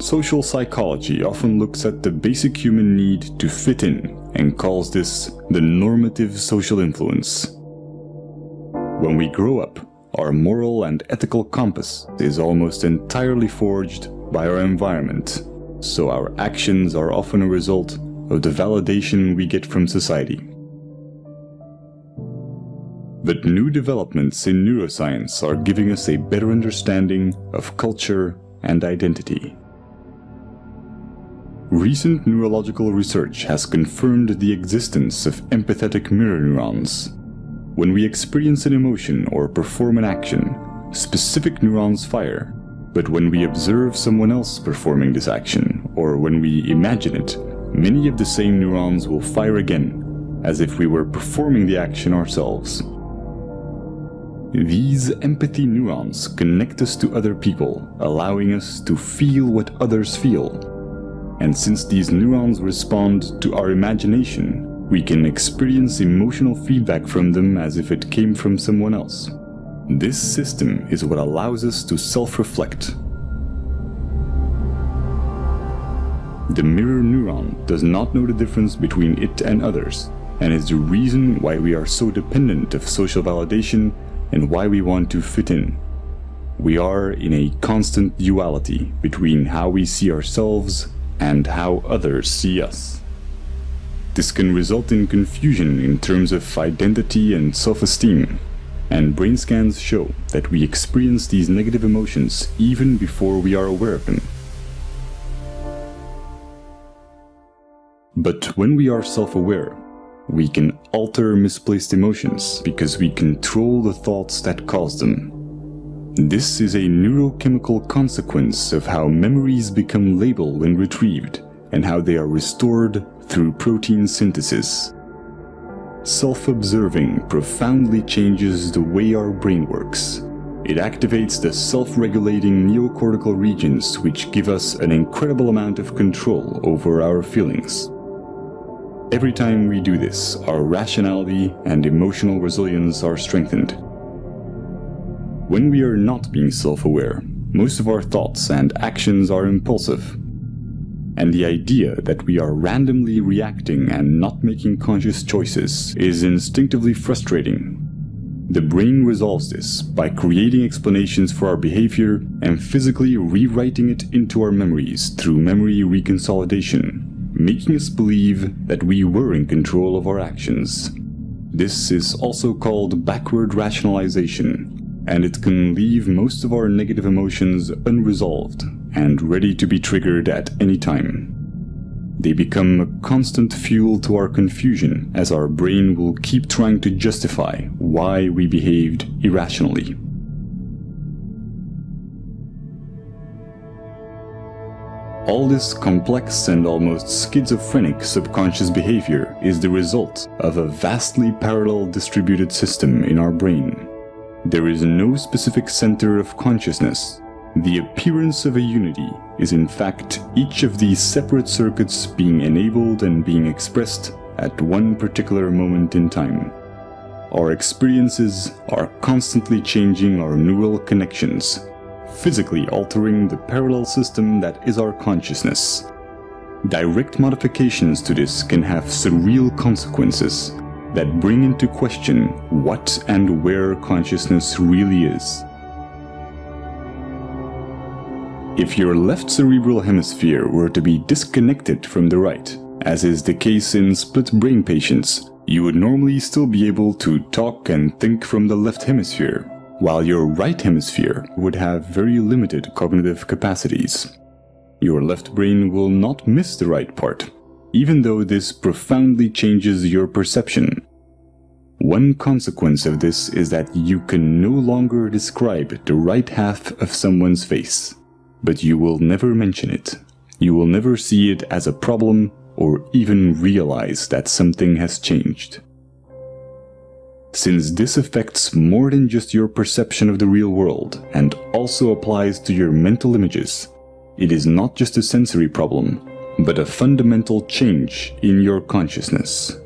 Social psychology often looks at the basic human need to fit in and calls this the normative social influence. When we grow up, our moral and ethical compass is almost entirely forged by our environment, so our actions are often a result of the validation we get from society. But new developments in neuroscience are giving us a better understanding of culture and identity. Recent neurological research has confirmed the existence of empathetic mirror neurons. When we experience an emotion or perform an action, specific neurons fire, but when we observe someone else performing this action, or when we imagine it, many of the same neurons will fire again, as if we were performing the action ourselves. These empathy neurons connect us to other people, allowing us to feel what others feel. And since these neurons respond to our imagination, we can experience emotional feedback from them as if it came from someone else. This system is what allows us to self-reflect. The mirror neuron does not know the difference between it and others, and is the reason why we are so dependent of social validation and why we want to fit in. We are in a constant duality between how we see ourselves and how others see us. This can result in confusion in terms of identity and self-esteem, and brain scans show that we experience these negative emotions even before we are aware of them. But when we are self-aware, we can alter misplaced emotions because we control the thoughts that cause them. This is a neurochemical consequence of how memories become labeled when retrieved, and how they are restored through protein synthesis. Self-observing profoundly changes the way our brain works. It activates the self-regulating neocortical regions, which give us an incredible amount of control over our feelings. Every time we do this, our rationality and emotional resilience are strengthened. When we are not being self-aware, most of our thoughts and actions are impulsive. And the idea that we are randomly reacting and not making conscious choices is instinctively frustrating. The brain resolves this by creating explanations for our behavior and physically rewriting it into our memories through memory reconsolidation, making us believe that we were in control of our actions. This is also called backward rationalization, and it can leave most of our negative emotions unresolved and ready to be triggered at any time. They become a constant fuel to our confusion, as our brain will keep trying to justify why we behaved irrationally. All this complex and almost schizophrenic subconscious behavior is the result of a vastly parallel distributed system in our brain. There is no specific center of consciousness. The appearance of a unity is in fact each of these separate circuits being enabled and being expressed at one particular moment in time. Our experiences are constantly changing our neural connections, physically altering the parallel system that is our consciousness. Direct modifications to this can have surreal consequences that bring into question what and where consciousness really is. If your left cerebral hemisphere were to be disconnected from the right, as is the case in split brain patients, you would normally still be able to talk and think from the left hemisphere, while your right hemisphere would have very limited cognitive capacities. Your left brain will not miss the right part, even though this profoundly changes your perception. One consequence of this is that you can no longer describe the right half of someone's face, but you will never mention it. You will never see it as a problem or even realize that something has changed. Since this affects more than just your perception of the real world and also applies to your mental images, it is not just a sensory problem, but a fundamental change in your consciousness.